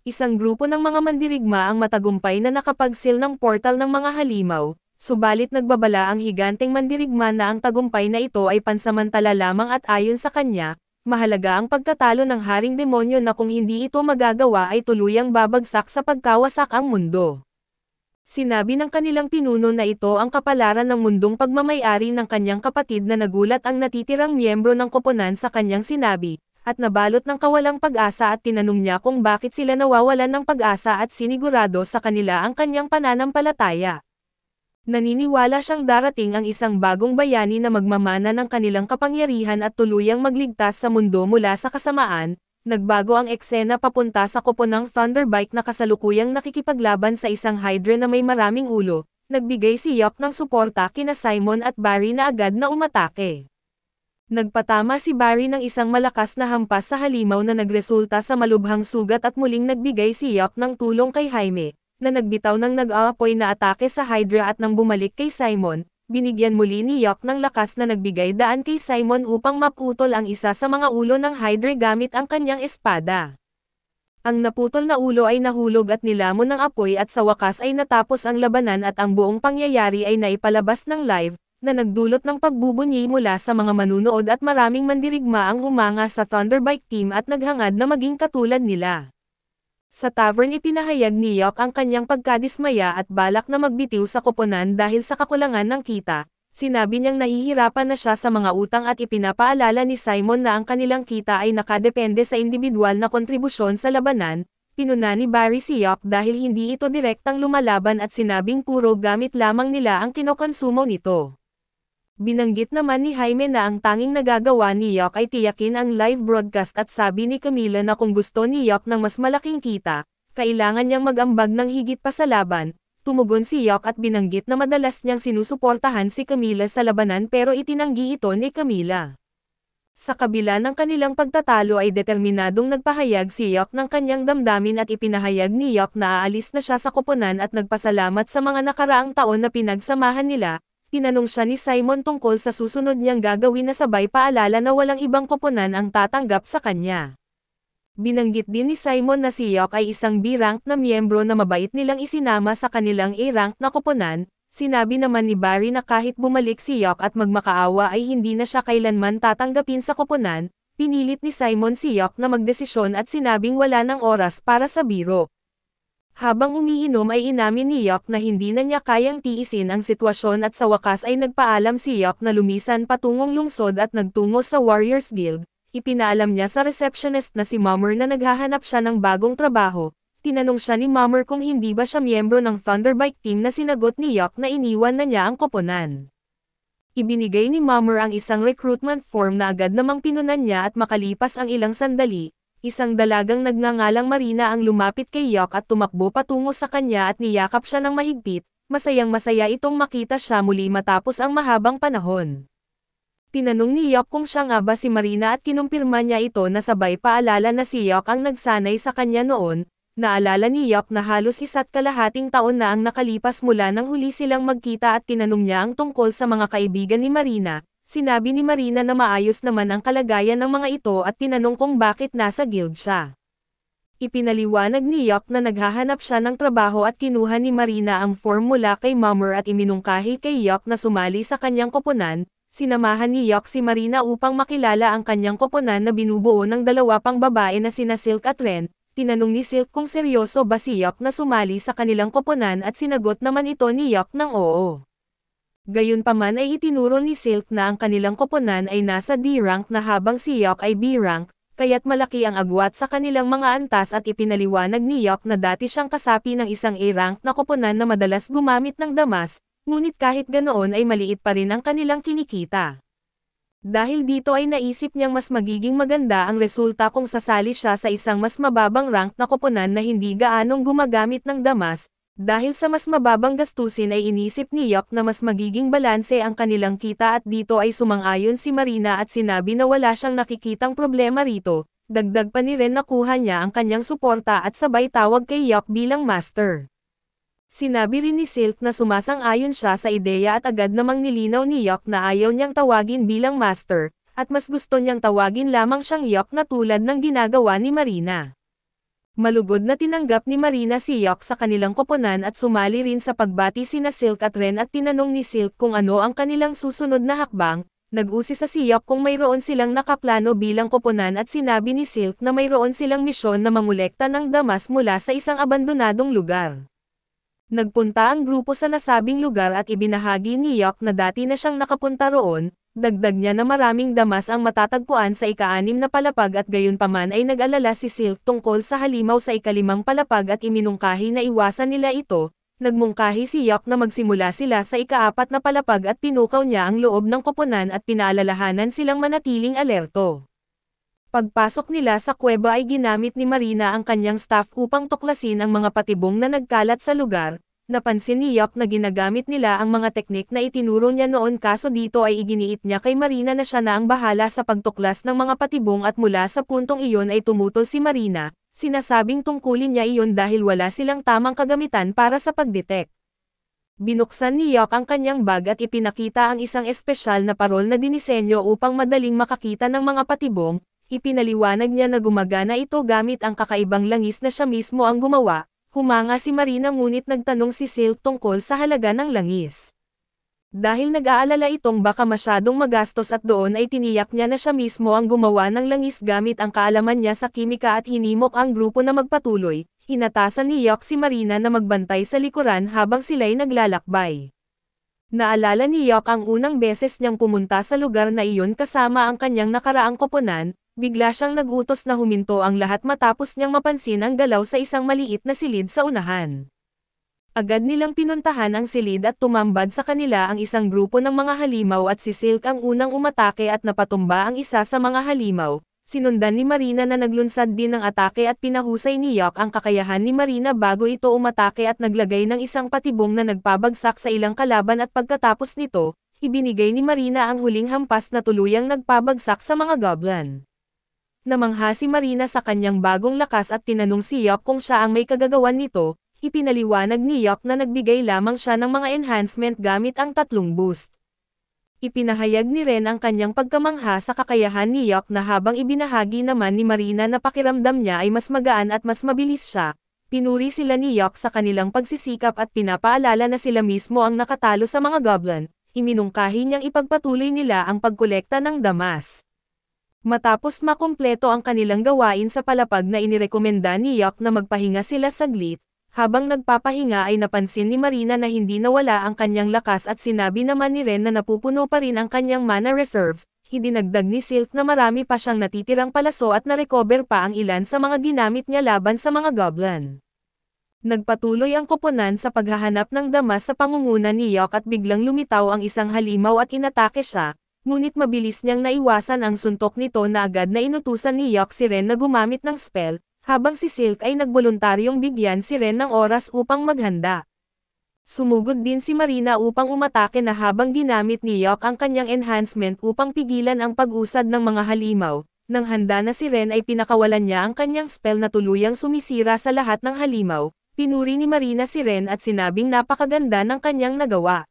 isang grupo ng mga mandirigma ang matagumpay na nakapagsil ng portal ng mga halimaw, subalit nagbabala ang higanteng mandirigma na ang tagumpay na ito ay pansamantala lamang at ayon sa kanya, mahalaga ang pagkatalo ng Haring Demonyo na kung hindi ito magagawa ay tuluyang babagsak sa pagkawasak ang mundo. Sinabi ng kanilang pinuno na ito ang kapalaran ng mundong pagmamayari ng kanyang kapatid na nagulat ang natitirang miyembro ng koponan sa kanyang sinabi, at nabalot ng kawalang pag-asa at tinanong niya kung bakit sila nawawalan ng pag-asa at sinigurado sa kanila ang kanyang pananampalataya. Naniniwala siyang darating ang isang bagong bayani na magmamana ng kanilang kapangyarihan at tuluyang magligtas sa mundo mula sa kasamaan. Nagbago ang eksena papunta sa koponang Thunderbike na kasalukuyang nakikipaglaban sa isang Hydra na may maraming ulo. Nagbigay si Yok ng suporta kina Simon at Barry na agad na umatake. Nagpatama si Barry ng isang malakas na hampas sa halimaw na nagresulta sa malubhang sugat at muling nagbigay si Yok ng tulong kay Jaime, na nagbitaw ng nag-aapoy na atake sa Hydra at nang bumalik kay Simon. Binigyan muli ni Yok ng lakas na nagbigay daan kay Simon upang maputol ang isa sa mga ulo ng Hydra gamit ang kanyang espada. Ang naputol na ulo ay nahulog at nilamon ng apoy at sa wakas ay natapos ang labanan at ang buong pangyayari ay naipalabas ng live, na nagdulot ng pagbubunyi mula sa mga manunood at maraming mandirigma ang humanga sa Thunderbike team at naghangad na maging katulad nila. Sa tavern ipinahayag ni Yok ang kanyang pagkadismaya at balak na magbitiw sa koponan dahil sa kakulangan ng kita. Sinabi niyang nahihirapan na siya sa mga utang at ipinapaalala ni Simon na ang kanilang kita ay nakadepende sa individual na kontribusyon sa labanan. Pinuna ni Barry si Yok dahil hindi ito direktang lumalaban at sinabing puro gamit lamang nila ang kinokonsumo nito. Binanggit naman ni Jaime na ang tanging nagagawa ni Yok ay tiyakin ang live broadcast at sabi ni Camila na kung gusto ni Yok ng mas malaking kita, kailangan niyang mag-ambag ng higit pa sa laban. Tumugon si Yok at binanggit na madalas niyang sinusuportahan si Camila sa labanan pero itinanggi ito ni Camila. Sa kabila ng kanilang pagtatalo ay determinadong nagpahayag si Yok ng kanyang damdamin at ipinahayag ni Yok na aalis na siya sa koponan at nagpasalamat sa mga nakaraang taon na pinagsamahan nila. Tinanong siya ni Simon tungkol sa susunod niyang gagawin na sabay paalala na walang ibang koponan ang tatanggap sa kanya. Binanggit din ni Simon na si Yok ay isang B-rank na miyembro na mabait nilang isinama sa kanilang A-rank na koponan. Sinabi naman ni Barry na kahit bumalik si Yok at magmakaawa ay hindi na siya kailanman tatanggapin sa koponan. Pinilit ni Simon si Yok na magdesisyon at sinabing wala ng oras para sa biro. Habang umiinom ay inamin ni Yok na hindi na niya kayang tiisin ang sitwasyon at sa wakas ay nagpaalam si Yok na lumisan patungong lungsod at nagtungo sa Warriors Guild. Ipinaalam niya sa receptionist na si Mummer na naghahanap siya ng bagong trabaho. Tinanong siya ni Mummer kung hindi ba siya miyembro ng Thunderbike team na sinagot ni Yok na iniwan na niya ang koponan. Ibinigay ni Mummer ang isang recruitment form na agad namang pinunan niya at makalipas ang ilang sandali. Isang dalagang nagngangalang Marina ang lumapit kay Yok at tumakbo patungo sa kanya at niyakap siya ng mahigpit. Masayang-masaya itong makita siya muli matapos ang mahabang panahon. Tinanong ni Yok kung siya nga ba si Marina at kinumpirma niya ito na sabay paalala na si Yok ang nagsanay sa kanya noon. Naalala ni Yok na halos 1.5 taon na ang nakalipas mula nang huli silang magkita at tinanong niya ang tungkol sa mga kaibigan ni Marina. Sinabi ni Marina na maayos naman ang kalagayan ng mga ito at tinanong kung bakit nasa guild siya. Ipinaliwanag ni Yok na naghahanap siya ng trabaho at kinuha ni Marina ang form mula kay Mummer at iminungkahi kay Yok na sumali sa kanyang koponan. Sinamahan ni Yok si Marina upang makilala ang kanyang koponan na binubuo ng 2 pang babae na sina Silk at Ren. Tinanong ni Silk kung seryoso ba si Yok na sumali sa kanilang koponan at sinagot naman ito ni Yok ng oo. Gayunpaman ay itinuro ni Silk na ang kanilang koponan ay nasa D-rank na habang si Yok ay B-rank, kaya't malaki ang agwat sa kanilang mga antas at ipinaliwanag ni Yok na dati siyang kasapi ng isang A-rank na koponan na madalas gumamit ng damas, ngunit kahit ganoon ay maliit pa rin ang kanilang kinikita. Dahil dito ay naisip niyang mas magiging maganda ang resulta kung sasali siya sa isang mas mababang rank na koponan na hindi gaanong gumagamit ng damas. Dahil sa mas mababang gastusin ay inisip ni Yok na mas magiging balanse ang kanilang kita at dito ay sumang-ayon si Marina at sinabi na wala siyang nakikitang problema rito. Dagdag pa ni Ren nakuha niya ang kanyang suporta at sabay tawag kay Yok bilang master. Sinabi rin ni Silk na sumasang-ayon siya sa ideya at agad namang nilinaw ni Yok na ayaw niyang tawagin bilang master, at mas gusto niyang tawagin lamang siyang Yok na tulad ng ginagawa ni Marina. Malugod na tinanggap ni Marina si Yok sa kanilang koponan at sumali rin sa pagbati sina Silk at Ren at tinanong ni Silk kung ano ang kanilang susunod na hakbang. Nag-usisa si Yok kung mayroon silang nakaplano bilang koponan at sinabi ni Silk na mayroon silang misyon na mangolekta ng damas mula sa isang abandonadong lugar. Nagpunta ang grupo sa nasabing lugar at ibinahagi ni Yok na dati na siyang nakapunta roon. Dagdag niya na maraming damas ang matatagpuan sa ika-6 na palapag at gayunpaman ay nag-alala si Silk tungkol sa halimaw sa ika-5 palapag at iminungkahi na iwasan nila ito. Nagmungkahi si Yok na magsimula sila sa ika-4 na palapag at pinukaw niya ang loob ng koponan at pinaalalahanan silang manatiling alerto. Pagpasok nila sa kuweba ay ginamit ni Marina ang kanyang staff upang tuklasin ang mga patibong na nagkalat sa lugar. Napansin ni Yok na ginagamit nila ang mga teknik na itinuro niya noon kaso dito ay iginiit niya kay Marina na siya na ang bahala sa pagtuklas ng mga patibong at mula sa puntong iyon ay tumutol si Marina. Sinasabing tungkulin niya iyon dahil wala silang tamang kagamitan para sa pagdetect. Binuksan ni Yok ang kanyang bag at ipinakita ang isang espesyal na parol na dinisenyo upang madaling makakita ng mga patibong. Ipinaliwanag niya na gumagana ito gamit ang kakaibang langis na siya mismo ang gumawa. Humanga si Marina ngunit nagtanong si Silk tungkol sa halaga ng langis. Dahil nag-aalala itong baka masyadong magastos at doon ay tiniyak niya na siya mismo ang gumawa ng langis gamit ang kaalaman niya sa kimika at hinimok ang grupo na magpatuloy. Inatasan ni Yok si Marina na magbantay sa likuran habang sila'y naglalakbay. Naalala ni Yok ang unang beses niyang pumunta sa lugar na iyon kasama ang kanyang nakaraang koponan. Bigla siyang nagutos na huminto ang lahat matapos niyang mapansin ang galaw sa isang maliit na silid sa unahan. Agad nilang pinuntahan ang silid at tumambad sa kanila ang isang grupo ng mga halimaw at si Silk ang unang umatake at napatumba ang isa sa mga halimaw. Sinundan ni Marina na naglunsad din ng atake at pinahusay ni Yok ang kakayahan ni Marina bago ito umatake at naglagay ng isang patibong na nagpabagsak sa ilang kalaban at pagkatapos nito, ibinigay ni Marina ang huling hampas na tuluyang nagpabagsak sa mga goblin. Namangha si Marina sa kanyang bagong lakas at tinanong si Yok kung siya ang may kagagawan nito. Ipinaliwanag ni Yok na nagbigay lamang siya ng mga enhancement gamit ang 3 boost. Ipinahayag ni Ren ang kanyang pagkamangha sa kakayahan ni Yok na habang ibinahagi naman ni Marina na pakiramdam niya ay mas magaan at mas mabilis siya. Pinuri sila ni Yok sa kanilang pagsisikap at pinapaalala na sila mismo ang nakatalo sa mga goblin. Iminungkahi niyang ipagpatuloy nila ang pagkolekta ng damas. Matapos makumpleto ang kanilang gawain sa palapag na inirekomenda ni Yok na magpahinga sila saglit. Habang nagpapahinga ay napansin ni Marina na hindi nawala ang kanyang lakas at sinabi naman ni Ren na napupuno pa rin ang kanyang mana reserves. Idinagdag ni Silk na marami pa siyang natitirang palaso at na-recover pa ang ilan sa mga ginamit niya laban sa mga goblin. Nagpatuloy ang koponan sa paghahanap ng damas sa pangunguna ni Yok at biglang lumitaw ang isang halimaw at inatake siya, ngunit mabilis niyang naiwasan ang suntok nito na agad na inutusan ni Yok si Ren na gumamit ng spell. Habang si Silk ay nagboluntaryong bigyan si Ren ng oras upang maghanda. Sumugod din si Marina upang umatake na habang ginamit ni Yok ang kanyang enhancement upang pigilan ang pag-usad ng mga halimaw. Nang handa na si Ren ay pinakawalan niya ang kanyang spell na tuluyang sumisira sa lahat ng halimaw. Pinuri ni Marina si Ren at sinabing napakaganda ng kanyang nagawa.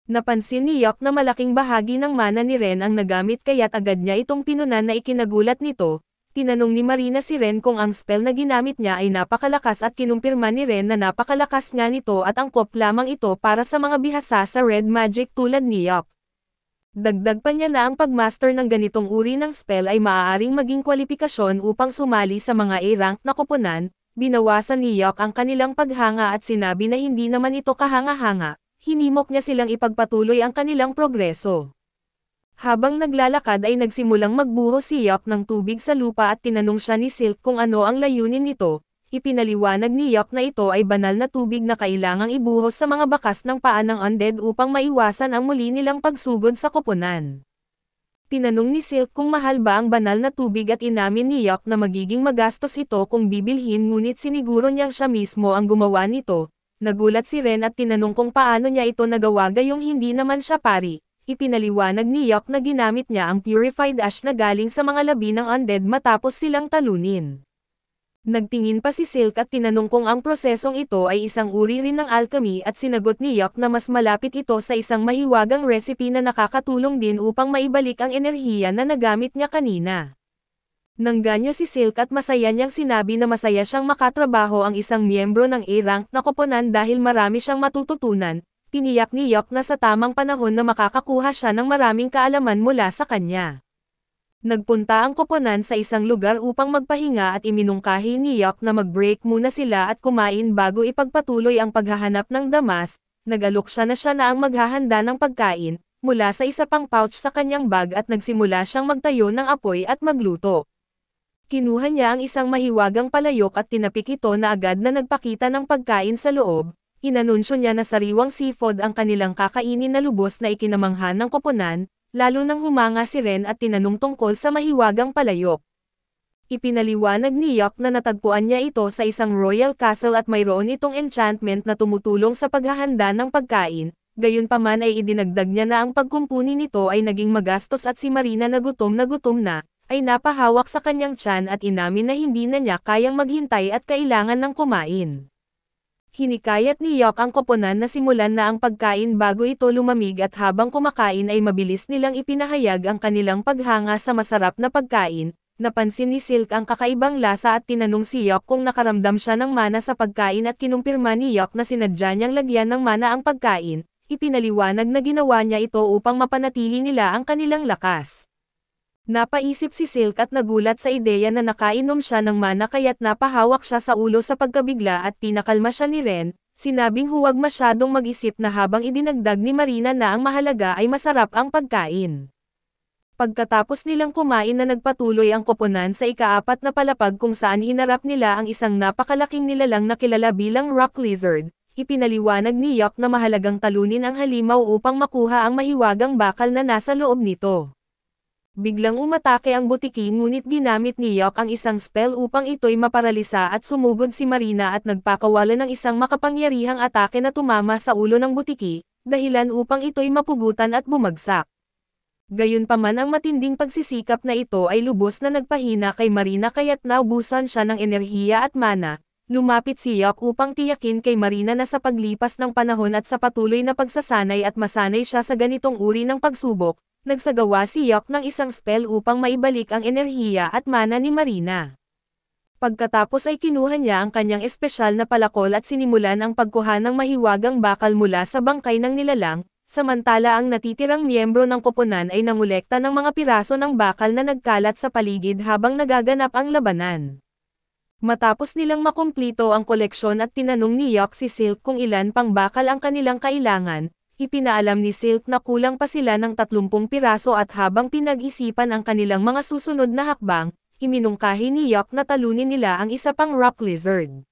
Napansin ni Yok na malaking bahagi ng mana ni Ren ang nagamit kaya't agad niya itong pinunan na ikinagulat nito. Tinanong ni Marina si Ren kung ang spell na ginamit niya ay napakalakas at kinumpirma ni Ren na napakalakas nga nito at angkop lamang ito para sa mga bihasa sa red magic tulad ni Yok. Dagdag pa niya na ang pagmaster ng ganitong uri ng spell ay maaaring maging kwalipikasyon upang sumali sa mga A-rank na koponan. Binawasan ni Yok ang kanilang paghanga at sinabi na hindi naman ito kahanga-hanga. Hinimok niya silang ipagpatuloy ang kanilang progreso. Habang naglalakad ay nagsimulang magbuhos si Yok ng tubig sa lupa at tinanong siya ni Silk kung ano ang layunin nito. Ipinaliwanag ni Yok na ito ay banal na tubig na kailangang ibuhos sa mga bakas ng paa ng undead upang maiwasan ang muli nilang pagsugod sa koponan. Tinanong ni Silk kung mahal ba ang banal na tubig at inamin ni Yok na magiging magastos ito kung bibilhin ngunit siniguro niyang siya mismo ang gumawa nito. Nagulat si Ren at tinanong kung paano niya ito nagawa gayong hindi naman siya pari. Ipinaliwanag ni Yok na ginamit niya ang purified ash na galing sa mga labi ng undead matapos silang talunin. Nagtingin pa si Silk at tinanong kung ang prosesong ito ay isang uri rin ng alchemy at sinagot ni Yok na mas malapit ito sa isang mahiwagang recipe na nakakatulong din upang maibalik ang enerhiya na nagamit niya kanina. Nangganyo si Silk at masaya niyang sinabi na masaya siyang makatrabaho ang isang miyembro ng A-rank na koponan dahil marami siyang matututunan. Tiniyak ni Yok na sa tamang panahon na makakakuha siya ng maraming kaalaman mula sa kanya. Nagpunta ang koponan sa isang lugar upang magpahinga at iminungkahi ni Yok na mag-break muna sila at kumain bago ipagpatuloy ang paghahanap ng damas. Nag-alok siya na ang maghahanda ng pagkain, mula sa isa pang pouch sa kanyang bag at nagsimula siyang magtayo ng apoy at magluto. Kinuha niya ang isang mahiwagang palayok at tinapik ito na agad na nagpakita ng pagkain sa loob. Inanunsyo niya na sariwang seafood ang kanilang kakainin na lubos na ikinamanghan ng koponan, lalo nang humanga si Ren at tinanong tungkol sa mahiwagang palayok. Ipinaliwanag ni Yok na natagpuan niya ito sa isang royal castle at mayroon itong enchantment na tumutulong sa paghahanda ng pagkain. Gayunpaman ay idinagdag niya na ang pagkumpuni nito ay naging magastos at si Marina na gutom na, ay napahawak sa kanyang tiyan at inamin na hindi na niya kayang maghintay at kailangan ng kumain. Hinikayat ni Yok ang koponan na simulan na ang pagkain bago ito lumamig at habang kumakain ay mabilis nilang ipinahayag ang kanilang paghanga sa masarap na pagkain. Napansin ni Silk ang kakaibang lasa at tinanong si Yok kung nakaramdam siya ng mana sa pagkain at kinumpirma ni Yok na sinadya niyang lagyan ng mana ang pagkain. Ipinaliwanag na ginawa niya ito upang mapanatili nila ang kanilang lakas. Napaisip si Silk at nagulat sa ideya na nakainom siya ng mana kaya't napahawak siya sa ulo sa pagkabigla at pinakalma siya ni Ren, sinabing huwag masyadong mag-isip na habang idinagdag ni Marina na ang mahalaga ay masarap ang pagkain. Pagkatapos nilang kumain na nagpatuloy ang koponan sa ika-4 na palapag kung saan hinarap nila ang isang napakalaking nilalang na kilala bilang rock lizard, ipinaliwanag ni Yok na mahalagang talunin ang halimaw upang makuha ang mahiwagang bakal na nasa loob nito. Biglang umatake ang butiki ngunit ginamit ni Yok ang isang spell upang ito'y maparalisa at sumugod si Marina at nagpakawala ng isang makapangyarihang atake na tumama sa ulo ng butiki, dahilan upang ito'y mapugutan at bumagsak. Gayunpaman ang matinding pagsisikap na ito ay lubos na nagpahina kay Marina kaya't naubusan siya ng enerhiya at mana. Lumapit si Yok upang tiyakin kay Marina na sa paglipas ng panahon at sa patuloy na pagsasanay at masanay siya sa ganitong uri ng pagsubok, nagsagawa si Yok ng isang spell upang maibalik ang enerhiya at mana ni Marina. Pagkatapos ay kinuha niya ang kanyang espesyal na palakol at sinimulan ang pagkuha ng mahiwagang bakal mula sa bangkay ng nilalang, samantala ang natitirang miyembro ng koponan ay nangolekta ng mga piraso ng bakal na nagkalat sa paligid habang nagaganap ang labanan. Matapos nilang makumplito ang koleksyon at tinanong ni Yok si Silk kung ilan pang bakal ang kanilang kailangan, ipinaalam ni Silk na kulang pa sila ng 30 piraso at habang pinag-isipan ang kanilang mga susunod na hakbang, iminungkahi ni Yok na talunin nila ang isa pang rock lizard.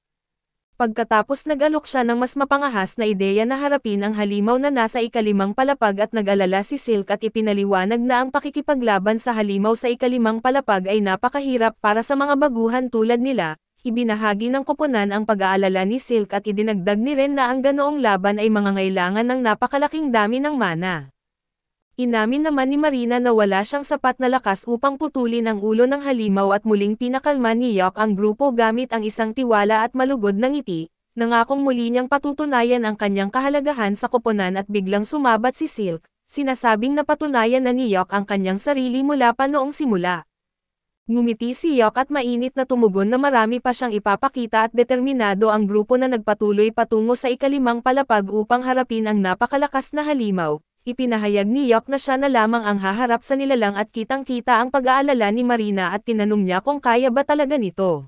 Pagkatapos nag-alok siya ng mas mapangahas na ideya na harapin ang halimaw na nasa ika-5 palapag at nag-alala si Silk at ipinaliwanag na ang pakikipaglaban sa halimaw sa ika-5 palapag ay napakahirap para sa mga baguhan tulad nila. Ibinahagi ng koponan ang pag-aalala ni Silk at idinagdag ni Ren na ang ganoong laban ay mangangailangan ng napakalaking dami ng mana. Inamin naman ni Marina na wala siyang sapat na lakas upang putulin ang ulo ng halimaw at muling pinakalma ni Yok ang grupo gamit ang isang tiwala at malugod na ngiti, nangakong muli niyang patutunayan ang kanyang kahalagahan sa koponan at biglang sumabat si Silk, sinasabing napatunayan na ni Yok ang kanyang sarili mula pa noong simula. Ngumiti si Yok at mainit na tumugon na marami pa siyang ipapakita at determinado ang grupo na nagpatuloy patungo sa ika-5 palapag upang harapin ang napakalakas na halimaw. Ipinahayag ni Yok na siya na lamang ang haharap sa nilalang at kitang-kita ang pag-aalala ni Marina at tinanong niya kung kaya ba talaga nito.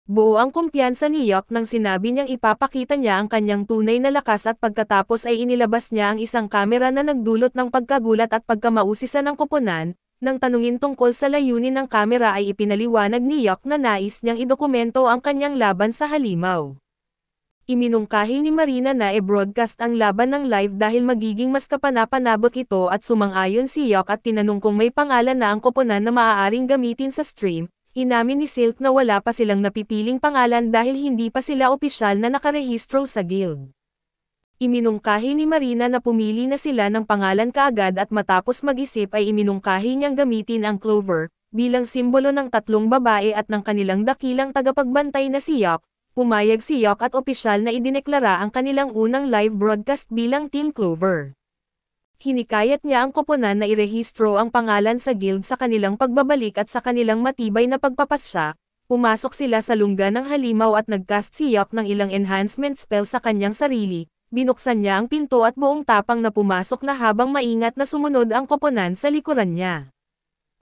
Buo ang kumpiyansa ni Yok nang sinabi niyang ipapakita niya ang kanyang tunay na lakas at pagkatapos ay inilabas niya ang isang kamera na nagdulot ng pagkagulat at pagkamausisa ng koponan. Nang tanungin tungkol sa layunin ng kamera ay ipinaliwanag ni Yok na nais niyang idokumento ang kanyang laban sa halimaw. Iminungkahi ni Marina na i-broadcast ang laban ng live dahil magiging mas kapanapanabot ito at sumang-ayon si Yok at tinanong kung may pangalan na ang koponan na maaaring gamitin sa stream. Inamin ni Silk na wala pa silang napipiling pangalan dahil hindi pa sila opisyal na nakarehistro sa guild. Iminungkahi ni Marina na pumili na sila ng pangalan kaagad at matapos mag-isip ay iminungkahi niyang gamitin ang Clover, bilang simbolo ng 3 babae at ng kanilang dakilang tagapagbantay na si Yok. Pumayag si Yok at opisyal na idineklara ang kanilang unang live broadcast bilang Team Clover. Hinikayat niya ang koponan na irehistro ang pangalan sa guild sa kanilang pagbabalik at sa kanilang matibay na pagpapasya. Pumasok sila sa lungga ng halimaw at nagcast si Yok ng ilang enhancement spell sa kanyang sarili. Binuksan niya ang pinto at buong tapang na pumasok na habang maingat na sumunod ang koponan sa likuran niya.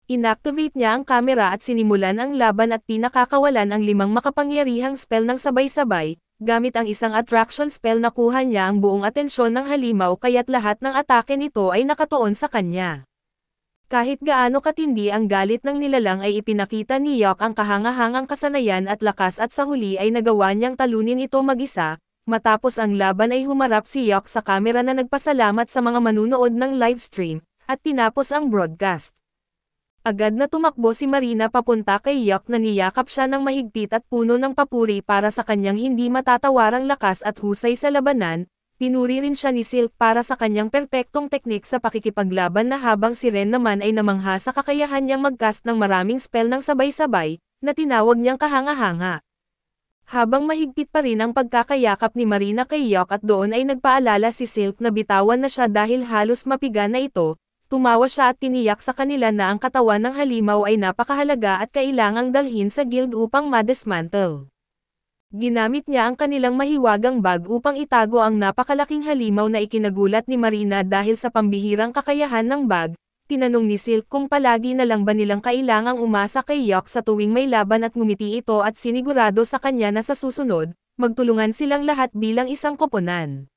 Inactivate niya ang kamera at sinimulan ang laban at pinakakawalan ang 5 makapangyarihang spell ng sabay-sabay. Gamit ang isang attraction spell nakuha niya ang buong atensyon ng halimaw kaya't lahat ng atake nito ay nakatuon sa kanya. Kahit gaano katindi ang galit ng nilalang ay ipinakita ni Yok ang kahangahangang kasanayan at lakas at sa huli ay nagawa niyang talunin ito mag-isa. Matapos ang laban ay humarap si Yok sa kamera na nagpasalamat sa mga manunood ng livestream, at tinapos ang broadcast. Agad na tumakbo si Marina papunta kay Yok na niyakap siya ng mahigpit at puno ng papuri para sa kanyang hindi matatawarang lakas at husay sa labanan. Pinuri rin siya ni Silk para sa kanyang perpektong teknik sa pakikipaglaban na habang si Ren naman ay namangha sa kakayahan niyang mag-cast ng maraming spell ng sabay-sabay, na tinawag niyang kahanga-hanga. Habang mahigpit pa rin ang pagkakayakap ni Marina kay Yok at doon ay nagpaalala si Silk na bitawan na siya dahil halos mapiga na ito, tumawa siya at tiniyak sa kanila na ang katawan ng halimaw ay napakahalaga at kailangang dalhin sa guild upang madismantle. Ginamit niya ang kanilang mahiwagang bag upang itago ang napakalaking halimaw na ikinagulat ni Marina dahil sa pambihirang kakayahan ng bag. Tinanong ni Silk kung palagi na lang ba nilang kailangang umasa kay Yok sa tuwing may laban at ngumiti ito at sinigurado sa kanya na sa susunod, magtulungan silang lahat bilang isang koponan.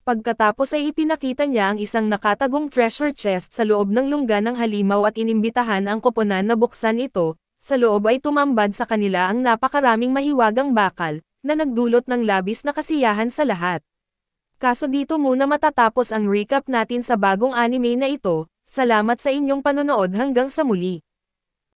Pagkatapos ay ipinakita niya ang isang nakatagong treasure chest sa loob ng lungga ng halimaw at inimbitahan ang koponan na buksan ito. Sa loob ay tumambad sa kanila ang napakaraming mahiwagang bakal, na nagdulot ng labis na kasiyahan sa lahat. Kaso dito muna matatapos ang recap natin sa bagong anime na ito. Salamat sa inyong panonood hanggang sa muli.